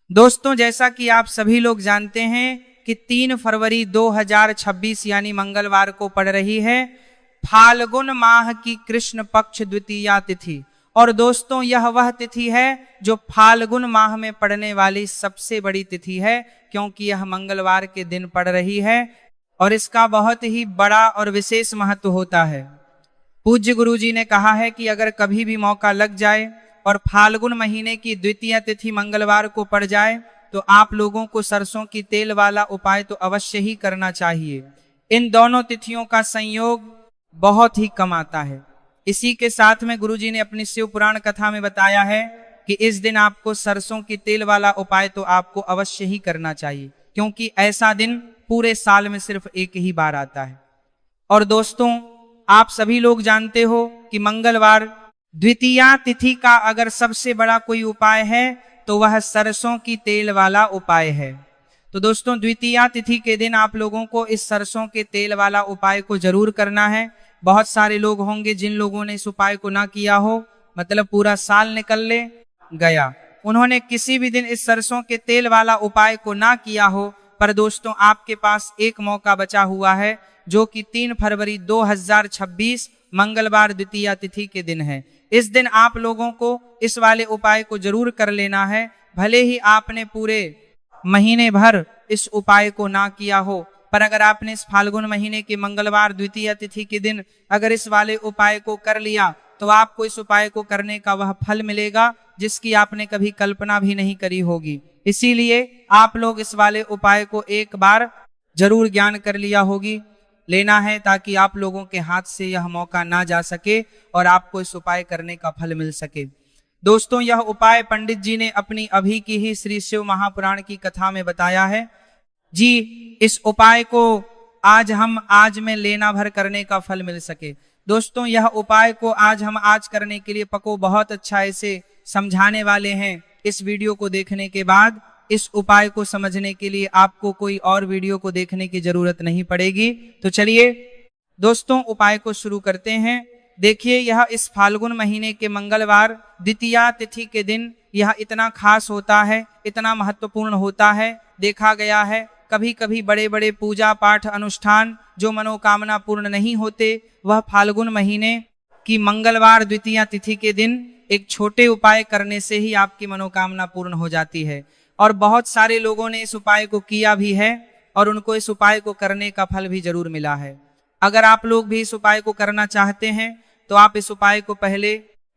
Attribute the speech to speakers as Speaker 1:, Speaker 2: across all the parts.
Speaker 1: दोस्तों, जैसा कि आप सभी लोग जानते हैं कि 3 फरवरी 2026 यानी मंगलवार को पड़ रही है फाल्गुन माह की कृष्ण पक्ष द्वितीया तिथि। और दोस्तों, यह वह तिथि है जो फाल्गुन माह में पड़ने वाली सबसे बड़ी तिथि है, क्योंकि यह मंगलवार के दिन पड़ रही है और इसका बहुत ही बड़ा और विशेष महत्व होता है। पूज्य गुरु जी ने कहा है कि अगर कभी भी मौका लग जाए और फाल्गुन महीने की द्वितीय तिथि मंगलवार को पड़ जाए तो आप लोगों को सरसों की तेल वाला उपाय तो अवश्य ही करना चाहिए। इन दोनों तिथियों का संयोग बहुत ही कम आता है। इसी के साथ में गुरु जी ने अपनी शिव पुराण कथा में बताया है कि इस दिन आपको सरसों की तेल वाला उपाय तो आपको अवश्य ही करना चाहिए, क्योंकि ऐसा दिन पूरे साल में सिर्फ एक ही बार आता है। और दोस्तों, आप सभी लोग जानते हो कि मंगलवार द्वितीया तिथि का अगर सबसे बड़ा कोई उपाय है तो वह सरसों की तेल वाला उपाय है। तो दोस्तों, द्वितीया तिथि के दिन आप लोगों को इस सरसों के तेल वाला उपाय को जरूर करना है। बहुत सारे लोग होंगे जिन लोगों ने इस उपाय को ना किया हो, मतलब पूरा साल निकल ले गया, उन्होंने किसी भी दिन इस सरसों के तेल वाला उपाय को ना किया हो। पर दोस्तों, आपके पास एक मौका बचा हुआ है, जो कि 3 फरवरी 2026 मंगलवार द्वितीया तिथि के दिन है। इस दिन आप लोगों को इस वाले उपाय को जरूर कर लेना है। भले ही आपने पूरे महीने भर इस उपाय को ना किया हो, पर अगर आपने इस फाल्गुन महीने के मंगलवार द्वितीय तिथि के दिन अगर इस वाले उपाय को कर लिया तो आपको इस उपाय को करने का वह फल मिलेगा जिसकी आपने कभी कल्पना भी नहीं करी होगी। इसीलिए आप लोग इस वाले उपाय को एक बार जरूर ज्ञान कर लिया होगी लेना है, ताकि आप लोगों के हाथ से यह मौका ना जा सके और आपको इस उपाय करने का फल मिल सके। दोस्तों, यह उपाय पंडित जी ने अपनी अभी की ही श्री शिव महापुराण की कथा में बताया है जी। इस उपाय को आज में लेना भर करने का फल मिल सके। दोस्तों, यह उपाय को आज करने के लिए पको बहुत अच्छा ऐसे समझाने वाले हैं। इस वीडियो को देखने के बाद इस उपाय को समझने के लिए आपको कोई और वीडियो को देखने की जरूरत नहीं पड़ेगी। तो चलिए दोस्तों, उपाय को शुरू करते हैं। देखिए, यह इस फाल्गुन महीने के मंगलवार द्वितीया तिथि के दिन यह इतना खास होता है, इतना महत्वपूर्ण होता है। देखा गया है कभी कभी बड़े बड़े पूजा पाठ अनुष्ठान जो मनोकामना पूर्ण नहीं होते, वह फाल्गुन महीने की मंगलवार द्वितीया तिथि के दिन एक छोटे उपाय करने से ही आपकी मनोकामना पूर्ण हो जाती है। और बहुत सारे लोगों ने इस उपाय को किया भी है और उनको इस उपाय को करने का फल भी जरूर मिला है। अगर आप लोग भी इस उपाय को करना चाहते हैं तो आप इस उपाय को पहले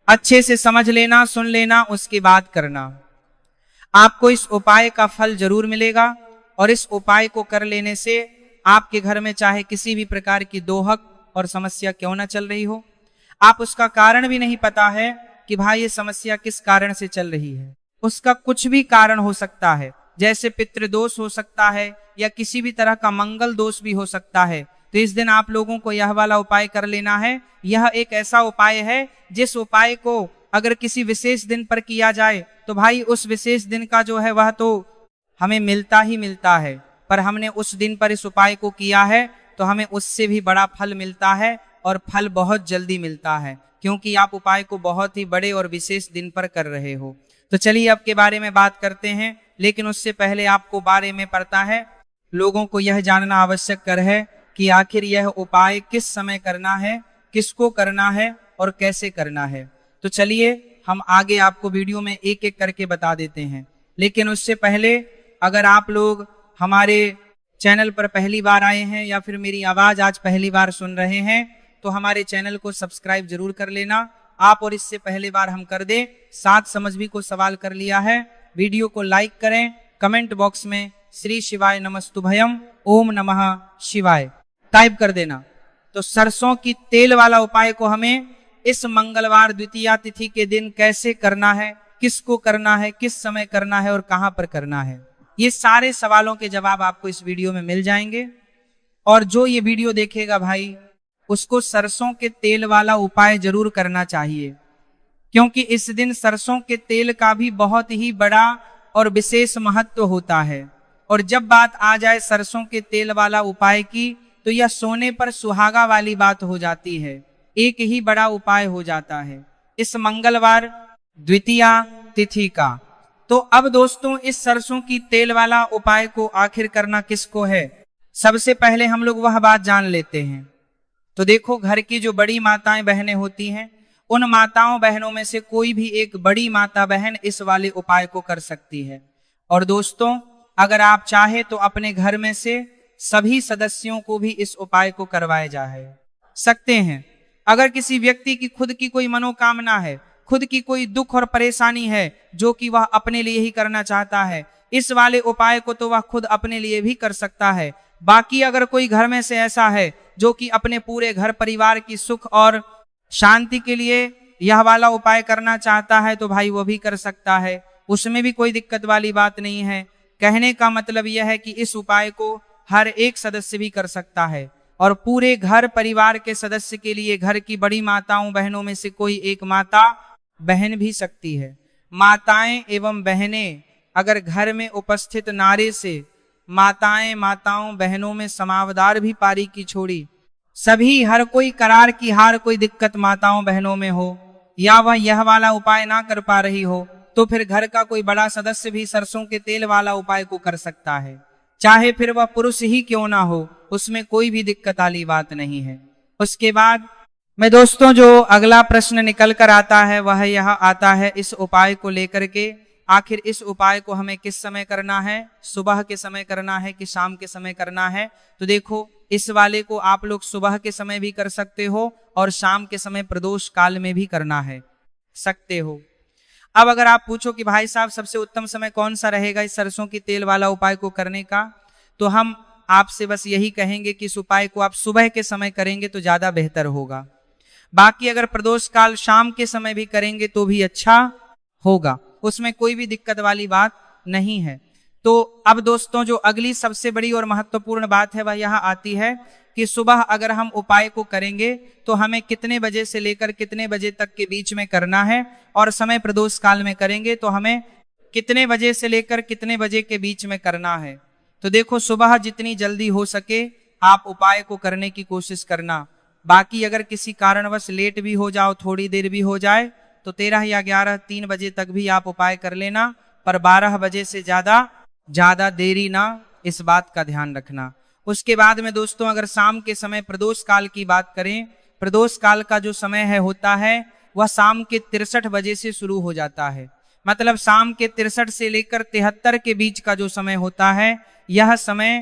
Speaker 1: अच्छे से समझ लेना, सुन लेना, उसके बाद करना। आपको इस उपाय का फल जरूर मिलेगा और इस उपाय को कर लेने से आपके घर में चाहे किसी भी प्रकार की दोहक और समस्या क्यों ना चल रही हो, आप उसका कारण भी नहीं पता है कि भाई ये समस्या किस कारण से चल रही है, उसका कुछ भी कारण हो सकता है। जैसे पितृदोष हो सकता है या किसी भी तरह का मंगल दोष भी हो सकता है। तो इस दिन आप लोगों को यह वाला उपाय कर लेना है। यह एक ऐसा उपाय है जिस उपाय को अगर किसी विशेष दिन पर किया जाए तो भाई उस विशेष दिन का जो है वह तो हमें मिलता ही मिलता है, पर हमने उस दिन पर इस उपाय को किया है तो हमें उससे भी बड़ा फल मिलता है और फल बहुत जल्दी मिलता है, क्योंकि आप उपाय को बहुत ही बड़े और विशेष दिन पर कर रहे हो। तो चलिए अब के बारे में बात करते हैं, लेकिन उससे पहले आपको बारे में पता है, लोगों को यह जानना आवश्यक कर है कि आखिर यह उपाय किस समय करना है, किसको करना है और कैसे करना है। तो चलिए हम आगे आपको वीडियो में एक एक करके बता देते हैं। लेकिन उससे पहले अगर आप लोग हमारे चैनल पर पहली बार आए हैं या फिर मेरी आवाज आज पहली बार सुन रहे हैं तो हमारे चैनल को सब्सक्राइब जरूर कर लेना आप। और इससे पहले बार हम कर दे, साथ समझ भी को सवाल कर लिया है। वीडियो को लाइक करें, कमेंट बॉक्स में श्री शिवाय नमस्तुभयम ओम नमः शिवाय टाइप कर देना। तो सरसों की तेल वाला उपाय को हमें इस मंगलवार द्वितीया तिथि के दिन कैसे करना है, किसको करना है, किस समय करना है और कहां पर करना है, ये सारे सवालों के जवाब आपको इस वीडियो में मिल जाएंगे। और जो ये वीडियो देखेगा भाई, उसको सरसों के तेल वाला उपाय जरूर करना चाहिए, क्योंकि इस दिन सरसों के तेल का भी बहुत ही बड़ा और विशेष महत्व होता है। और जब बात आ जाए सरसों के तेल वाला उपाय की तो यह सोने पर सुहागा वाली बात हो जाती है, एक ही बड़ा उपाय हो जाता है। इस मंगलवार द्वितीया तिथि का तो अब दोस्तों इस सरसों की तेल वाला उपाय को आखिर करना किसको है, सबसे पहले हम लोग वह बात जान लेते हैं। तो देखो, घर की जो बड़ी माताएं बहनें होती हैं, उन माताओं बहनों में से कोई भी एक बड़ी माता बहन इस वाले उपाय को कर सकती है। और दोस्तों, अगर आप चाहे तो अपने घर में से सभी सदस्यों को भी इस उपाय को करवाए जा सकते हैं। अगर किसी व्यक्ति की खुद की कोई मनोकामना है, खुद की कोई दुख और परेशानी है जो कि वह अपने लिए ही करना चाहता है, इस वाले उपाय को तो वह खुद अपने लिए भी कर सकता है। बाकी अगर कोई घर में से ऐसा है जो कि अपने पूरे घर परिवार की सुख और शांति के लिए यह वाला उपाय करना चाहता है, तो भाई वो भी कर सकता है, उसमें भी कोई दिक्कत वाली बात नहीं है। कहने का मतलब यह है कि इस उपाय को हर एक सदस्य भी कर सकता है, और पूरे घर परिवार के सदस्य के लिए घर की बड़ी माताओं बहनों में से कोई एक माता बहन भी सकती है। माताएं एवं बहनें, अगर घर में उपस्थित नारे से माताएं माताओं बहनों में समावदार भी पारी की छोड़ी, सभी हर कोई करार की हार कोई दिक्कत माताओं बहनों में हो, या वह यह वाला उपाय ना कर पा रही हो, तो फिर घर का कोई बड़ा सदस्य भी सरसों के तेल वाला उपाय को कर सकता है, चाहे फिर वह पुरुष ही क्यों ना हो, उसमें कोई भी दिक्कत वाली बात नहीं है। उसके बाद में दोस्तों जो अगला प्रश्न निकल कर आता है वह यह आता है इस उपाय को लेकर के, आखिर इस उपाय को हमें किस समय करना है, सुबह के समय करना है कि शाम के समय करना है। तो देखो, इस वाले को आप लोग सुबह के समय भी कर सकते हो और शाम के समय प्रदोष काल में भी करना है सकते हो। अब अगर आप पूछो कि भाई साहब सबसे उत्तम समय कौन सा रहेगा इस सरसों की तेल वाला उपाय को करने का, तो हम आपसे बस यही कहेंगे कि इस उपाय को आप सुबह के समय करेंगे तो ज्यादा बेहतर होगा। बाकी अगर प्रदोष काल शाम के समय भी करेंगे तो भी अच्छा होगा, उसमें कोई भी दिक्कत वाली बात नहीं है। तो अब दोस्तों जो अगली सबसे बड़ी और महत्वपूर्ण बात है वह यह आती है कि सुबह अगर हम उपाय को करेंगे तो हमें कितने बजे से लेकर कितने बजे तक के बीच में करना है, और समय प्रदोष काल में करेंगे तो हमें कितने बजे से लेकर कितने बजे के बीच में करना है। तो देखो, सुबह जितनी जल्दी हो सके आप उपाय को करने की कोशिश करना। बाकी अगर किसी कारणवश लेट भी हो जाओ, थोड़ी देर भी हो जाए, तो 13 या 11 3 बजे तक भी आप उपाय कर लेना, पर 12 बजे से ज्यादा देरी ना, इस बात का ध्यान रखना। उसके बाद में दोस्तों अगर शाम के समय प्रदोष काल की बात करें, प्रदोष काल का जो समय है होता है वह शाम के 63 बजे से शुरू हो जाता है। मतलब शाम के 63 से लेकर 73 के बीच का जो समय होता है, यह समय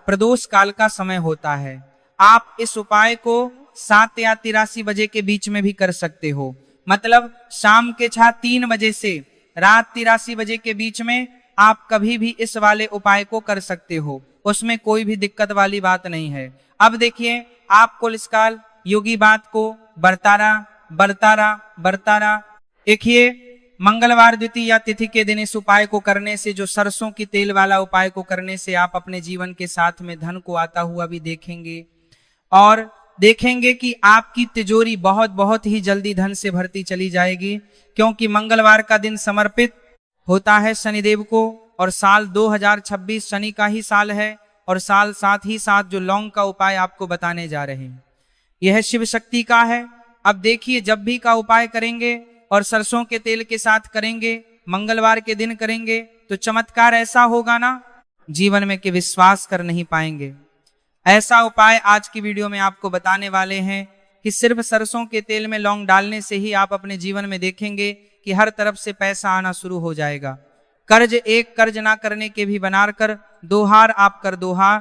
Speaker 1: प्रदोष काल का समय होता है। आप इस उपाय को 7 या 83 बजे के बीच में भी कर सकते हो। मतलब शाम के 3 बजे से रात 83 बजे के बीच में आप कभी भी इस वाले उपाय को कर सकते हो, उसमें कोई भी दिक्कत वाली बात नहीं है। अब देखिए, आप कुलस्काल योगी बात को बरतारा देखिए, मंगलवार द्वितीया तिथि के दिन इस उपाय को करने से, जो सरसों की तेल वाला उपाय को करने से आप अपने जीवन के साथ में धन को आता हुआ भी देखेंगे, और देखेंगे कि आपकी तिजोरी बहुत बहुत ही जल्दी धन से भरती चली जाएगी, क्योंकि मंगलवार का दिन समर्पित होता है शनिदेव को, और साल 2026 शनि का ही साल है, और साल साथ ही साथ जो लौंग का उपाय आपको बताने जा रहे हैं यह शिव शक्ति का है। अब देखिए, जब भी का उपाय करेंगे और सरसों के तेल के साथ करेंगे, मंगलवार के दिन करेंगे, तो चमत्कार ऐसा होगा ना जीवन में कि विश्वास कर नहीं पाएंगे। ऐसा उपाय आज की वीडियो में आपको बताने वाले हैं कि सिर्फ सरसों के तेल में लौंग डालने से ही आप अपने जीवन में देखेंगे कि हर तरफ से पैसा आना शुरू हो जाएगा। कर्ज ना करने के भी बनाकर दोहार आप कर दोहा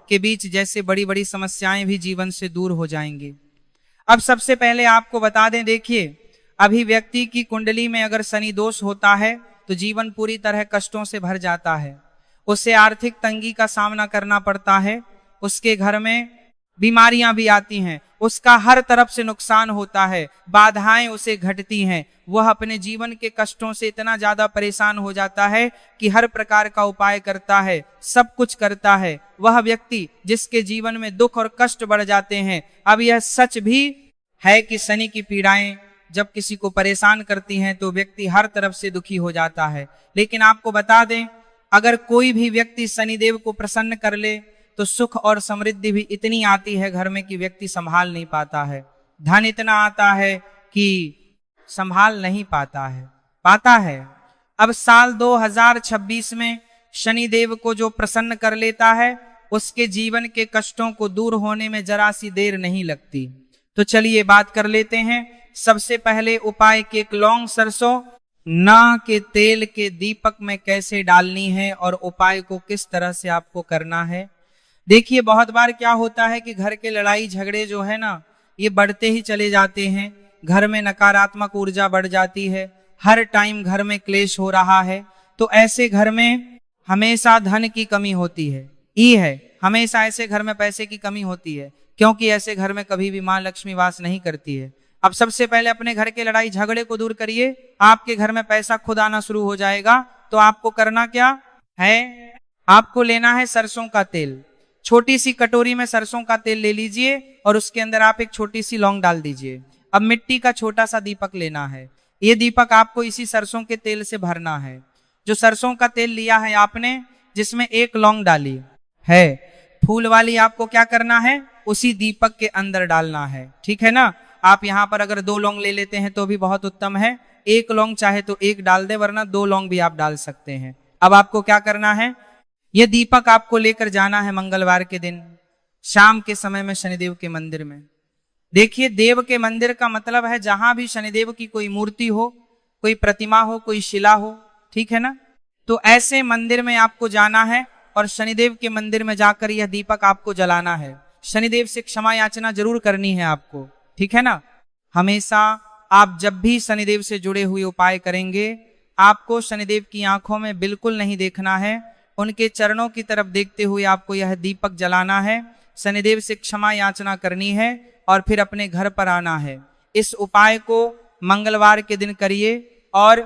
Speaker 1: के बीच जैसे बड़ी बड़ी समस्याएं भी जीवन से दूर हो जाएंगी। अब सबसे पहले आपको बता दें, देखिए, अभी व्यक्ति की कुंडली में अगर शनि दोष होता है तो जीवन पूरी तरह कष्टों से भर जाता है, उसे आर्थिक तंगी का सामना करना पड़ता है, उसके घर में बीमारियां भी आती हैं, उसका हर तरफ से नुकसान होता है, बाधाएं उसे घटती हैं, वह अपने जीवन के कष्टों से इतना ज्यादा परेशान हो जाता है कि हर प्रकार का उपाय करता है, सब कुछ करता है। वह व्यक्ति जिसके जीवन में दुख और कष्ट बढ़ जाते हैं, अब यह सच भी है कि शनि की पीड़ाएं जब किसी को परेशान करती हैं तो व्यक्ति हर तरफ से दुखी हो जाता है। लेकिन आपको बता दें, अगर कोई भी व्यक्ति शनिदेव को प्रसन्न कर ले तो सुख और समृद्धि भी इतनी आती है घर में कि व्यक्ति संभाल नहीं पाता है। धन इतना आता है कि संभाल नहीं पाता है। अब साल 2026 में शनिदेव को जो प्रसन्न कर लेता है, उसके जीवन के कष्टों को दूर होने में जरा सी देर नहीं लगती। तो चलिए बात कर लेते हैं। सबसे पहले उपाय के एक लौंग सरसों ना के तेल के दीपक में कैसे डालनी है और उपाय को किस तरह से आपको करना है। देखिए, बहुत बार क्या होता है कि घर के लड़ाई झगड़े जो है ना, ये बढ़ते ही चले जाते हैं। घर में नकारात्मक ऊर्जा बढ़ जाती है, हर टाइम घर में क्लेश हो रहा है। तो ऐसे घर में हमेशा धन की कमी होती है, हमेशा ऐसे घर में पैसे की कमी होती है, क्योंकि ऐसे घर में कभी भी मां लक्ष्मी वास नहीं करती है। अब सबसे पहले अपने घर के लड़ाई झगड़े को दूर करिए, आपके घर में पैसा खुद आना शुरू हो जाएगा। तो आपको करना क्या है, आपको लेना है सरसों का तेल। छोटी सी कटोरी में सरसों का तेल ले लीजिए और उसके अंदर आप एक छोटी सी लौंग डाल दीजिए। अब मिट्टी का छोटा सा दीपक लेना है, ये दीपक आपको इसी सरसों के तेल से भरना है। जो सरसों का तेल लिया है आपने, जिसमें एक लौंग डाली है, फूल वाली आपको क्या करना है, उसी दीपक के अंदर डालना है। ठीक है ना। आप यहाँ पर अगर 2 लौंग ले लेते हैं तो भी बहुत उत्तम है, 1 लौंग चाहे तो 1 डाल दे, वरना 2 लौंग भी आप डाल सकते हैं। अब आपको क्या करना है, यह दीपक आपको लेकर जाना है मंगलवार के दिन शाम के समय में शनिदेव के मंदिर में। देखिए, देव के मंदिर का मतलब है जहां भी शनिदेव की कोई मूर्ति हो, कोई प्रतिमा हो, कोई शिला हो। ठीक है ना। तो ऐसे मंदिर में आपको जाना है और शनिदेव के मंदिर में जाकर यह दीपक आपको जलाना है। शनिदेव से क्षमा याचना जरूर करनी है आपको। ठीक है ना। हमेशा आप जब भी शनिदेव से जुड़े हुए उपाय करेंगे, आपको शनिदेव की आंखों में बिल्कुल नहीं देखना है, उनके चरणों की तरफ देखते हुए आपको यह दीपक जलाना है, शनिदेव से क्षमा याचना करनी है और फिर अपने घर पर आना है। इस उपाय को मंगलवार के दिन करिए और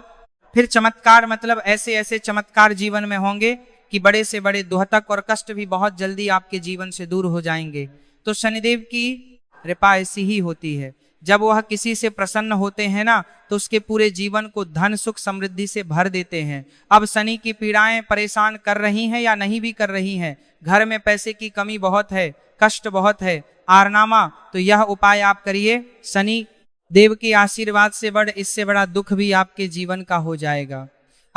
Speaker 1: फिर चमत्कार, मतलब ऐसे ऐसे चमत्कार जीवन में होंगे कि बड़े से बड़े दुहतक और कष्ट भी बहुत जल्दी आपके जीवन से दूर हो जाएंगे। तो शनिदेव की कृपा ऐसी ही होती है, जब वह किसी से प्रसन्न होते हैं ना, तो उसके पूरे जीवन को धन सुख समृद्धि से भर देते हैं। अब शनि की पीड़ाएं परेशान कर रही हैं या नहीं भी कर रही हैं, घर में पैसे की कमी बहुत है, कष्ट बहुत है, आरनामा, तो यह उपाय आप करिए। शनि देव के आशीर्वाद से इससे बड़ा दुख भी आपके जीवन का हो जाएगा।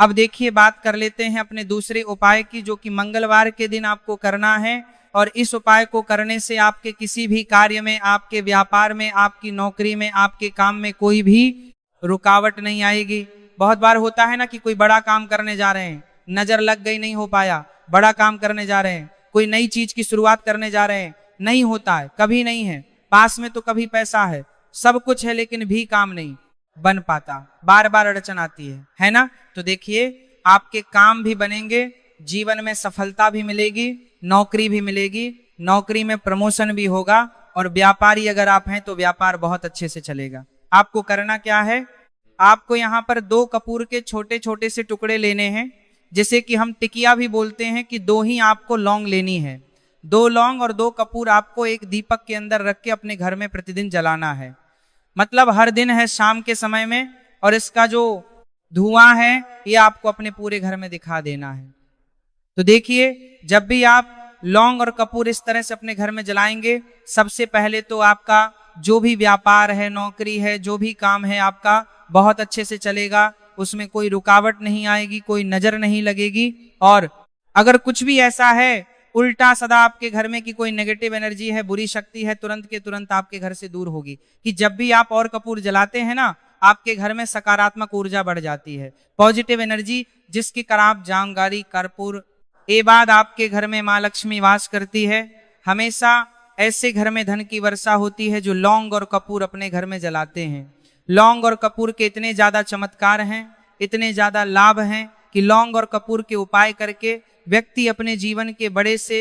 Speaker 1: अब देखिए, बात कर लेते हैं अपने दूसरे उपाय की, जो कि मंगलवार के दिन आपको करना है। और इस उपाय को करने से आपके किसी भी कार्य में, आपके व्यापार में, आपकी नौकरी में, आपके काम में कोई भी रुकावट नहीं आएगी। बहुत बार होता है ना कि कोई बड़ा काम करने जा रहे हैं, नजर लग गई, नहीं हो पाया। बड़ा काम करने जा रहे हैं, कोई नई चीज की शुरुआत करने जा रहे हैं, नहीं होता है, कभी नहीं है। पास में तो कभी पैसा है, सब कुछ है, लेकिन भी काम नहीं बन पाता, बार बार अड़चन आती है ना। तो देखिए, आपके काम भी बनेंगे, जीवन में सफलता भी मिलेगी, नौकरी भी मिलेगी, नौकरी में प्रमोशन भी होगा, और व्यापारी अगर आप हैं तो व्यापार बहुत अच्छे से चलेगा। आपको करना क्या है, आपको यहाँ पर 2 कपूर के छोटे छोटे से टुकड़े लेने हैं, जैसे कि हम टिकिया भी बोलते हैं कि 2 ही आपको लौंग लेनी है। 2 लौंग और 2 कपूर आपको एक दीपक के अंदर रख के अपने घर में प्रतिदिन जलाना है। मतलब हर दिन है शाम के समय में, और इसका जो धुआं है ये आपको अपने पूरे घर में दिखा देना है। तो देखिए, जब भी आप लौंग और कपूर इस तरह से अपने घर में जलाएंगे, सबसे पहले तो आपका जो भी व्यापार है, नौकरी है, जो भी काम है आपका बहुत अच्छे से चलेगा, उसमें कोई रुकावट नहीं आएगी, कोई नजर नहीं लगेगी। और अगर कुछ भी ऐसा है उल्टा सदा आपके घर में कि कोई नेगेटिव एनर्जी है, बुरी शक्ति है, तुरंत के तुरंत आपके घर से दूर होगी। कि जब भी आप और कपूर जलाते हैं ना, आपके घर में सकारात्मक ऊर्जा बढ़ जाती है, पॉजिटिव एनर्जी, जिसकी कराप जांगारी कर्पूर ये बाद आपके घर में मां लक्ष्मी वास करती है। हमेशा ऐसे घर में धन की वर्षा होती है जो लौंग और कपूर अपने घर में जलाते हैं। लौंग और कपूर के इतने ज्यादा चमत्कार हैं, इतने ज्यादा लाभ हैं कि लौंग और कपूर के उपाय करके व्यक्ति अपने जीवन के बड़े से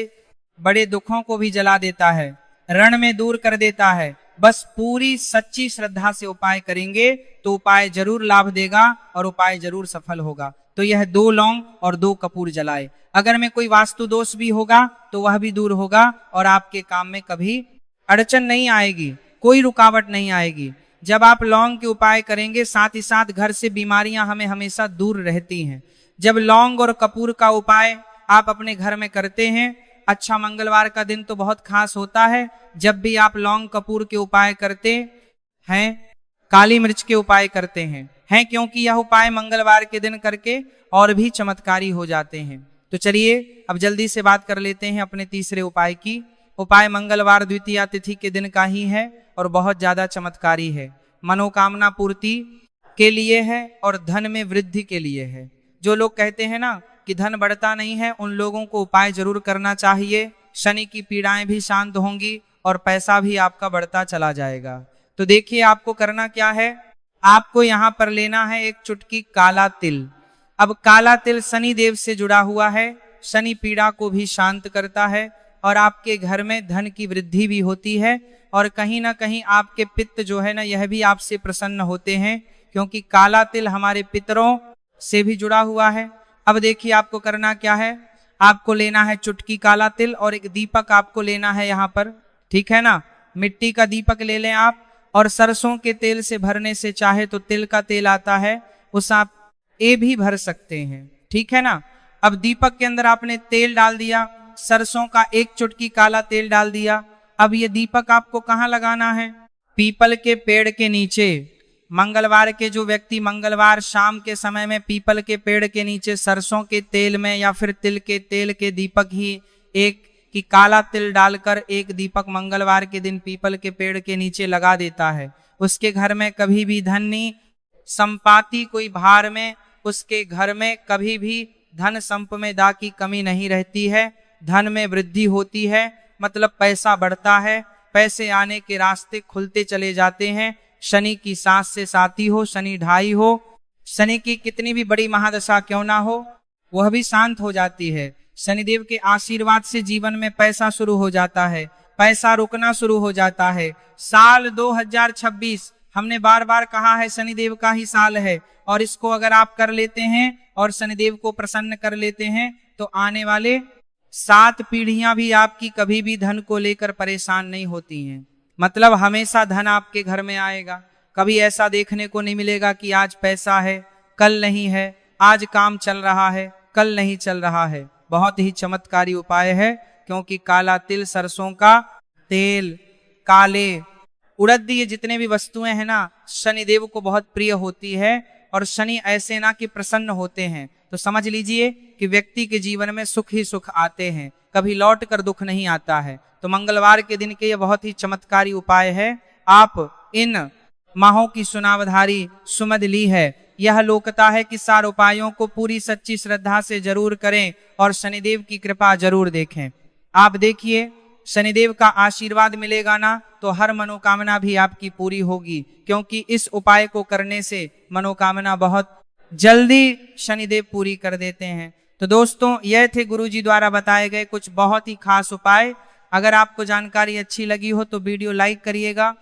Speaker 1: बड़े दुखों को भी जला देता है, रण में दूर कर देता है। बस पूरी सच्ची श्रद्धा से उपाय करेंगे तो उपाय जरूर लाभ देगा और उपाय जरूर सफल होगा। तो यह 2 लौंग और 2 कपूर जलाए। अगर में कोई वास्तु दोष भी होगा तो वह भी दूर होगा और आपके काम में कभी अड़चन नहीं आएगी, कोई रुकावट नहीं आएगी। जब आप लौंग के उपाय करेंगे, साथ ही साथ घर से बीमारियां हमें हमेशा दूर रहती हैं। जब लौंग और कपूर का उपाय आप अपने घर में करते हैं, अच्छा मंगलवार का दिन तो बहुत खास होता है। जब भी आप लौंग कपूर के उपाय करते हैं, काली मिर्च के उपाय करते हैं, हैं, क्योंकि यह उपाय मंगलवार के दिन करके और भी चमत्कारी हो जाते हैं। तो चलिए अब जल्दी से बात कर लेते हैं अपने तीसरे उपाय की। उपाय मंगलवार द्वितीया तिथि के दिन का ही है और बहुत ज्यादा चमत्कारी है। मनोकामना पूर्ति के लिए है और धन में वृद्धि के लिए है। जो लोग कहते हैं ना कि धन बढ़ता नहीं है, उन लोगों को उपाय जरूर करना चाहिए। शनि की पीड़ाएं भी शांत होंगी और पैसा भी आपका बढ़ता चला जाएगा। तो देखिए आपको करना क्या है। आपको यहाँ पर लेना है एक चुटकी काला तिल। अब काला तिल शनि देव से जुड़ा हुआ है, शनि पीड़ा को भी शांत करता है और आपके घर में धन की वृद्धि भी होती है और कहीं ना कहीं आपके पित्त जो है ना, यह भी आपसे प्रसन्न होते हैं, क्योंकि काला तिल हमारे पितरों से भी जुड़ा हुआ है। अब देखिए आपको करना क्या है। आपको लेना है चुटकी काला तिल और एक दीपक आपको लेना है यहाँ पर, ठीक है ना। मिट्टी का दीपक ले लें आप, और सरसों के तेल से भरने से चाहे तो तिल का तेल आता है, उस आप ए भी भर सकते हैं, ठीक है ना। अब दीपक के अंदर आपने तेल डाल दिया, सरसों का एक चुटकी काला तेल डाल दिया। अब ये दीपक आपको कहाँ लगाना है? पीपल के पेड़ के नीचे। मंगलवार के जो व्यक्ति मंगलवार शाम के समय में पीपल के पेड़ के नीचे सरसों के तेल में या फिर तिल के तेल के दीपक ही एक की काला तिल डालकर एक दीपक मंगलवार के दिन पीपल के पेड़ के नीचे लगा देता है, उसके घर में कभी भी धन नहीं, संपाति कोई भार में, उसके घर में कभी भी धन संपदा की कमी नहीं रहती है। धन में वृद्धि होती है, मतलब पैसा बढ़ता है, पैसे आने के रास्ते खुलते चले जाते हैं। शनि की साथ से साथी हो, शनि ढाई हो, शनि की कितनी भी बड़ी महादशा क्यों ना हो, वह भी शांत हो जाती है। शनिदेव के आशीर्वाद से जीवन में पैसा शुरू हो जाता है, पैसा रुकना शुरू हो जाता है। साल 2026 हमने बार बार कहा है शनिदेव का ही साल है, और इसको अगर आप कर लेते हैं और शनिदेव को प्रसन्न कर लेते हैं तो आने वाले 7 पीढ़ियां भी आपकी कभी भी धन को लेकर परेशान नहीं होती हैं। मतलब हमेशा धन आपके घर में आएगा। कभी ऐसा देखने को नहीं मिलेगा कि आज पैसा है कल नहीं है, आज काम चल रहा है कल नहीं चल रहा है। बहुत ही चमत्कारी उपाय है, क्योंकि काला तिल, सरसों का तेल, काले उड़द, ये जितने भी वस्तुएं हैं ना, शनिदेव को बहुत प्रिय होती है। और शनि ऐसे ना कि प्रसन्न होते हैं, तो समझ लीजिए कि व्यक्ति के जीवन में सुख ही सुख आते हैं, कभी लौट कर दुख नहीं आता है। तो मंगलवार के दिन के ये बहुत ही चमत्कारी उपाय है। आप इन माहों की सुनावधारी सुमध ली है। यह लोकता है कि सारे उपायों को पूरी सच्ची श्रद्धा से जरूर करें और शनिदेव की कृपा जरूर देखें। आप देखिए शनिदेव का आशीर्वाद मिलेगा ना, तो हर मनोकामना भी आपकी पूरी होगी, क्योंकि इस उपाय को करने से मनोकामना बहुत जल्दी शनिदेव पूरी कर देते हैं। तो दोस्तों, यह थे गुरुजी द्वारा बताए गए कुछ बहुत ही खास उपाय। अगर आपको जानकारी अच्छी लगी हो तो वीडियो लाइक करिएगा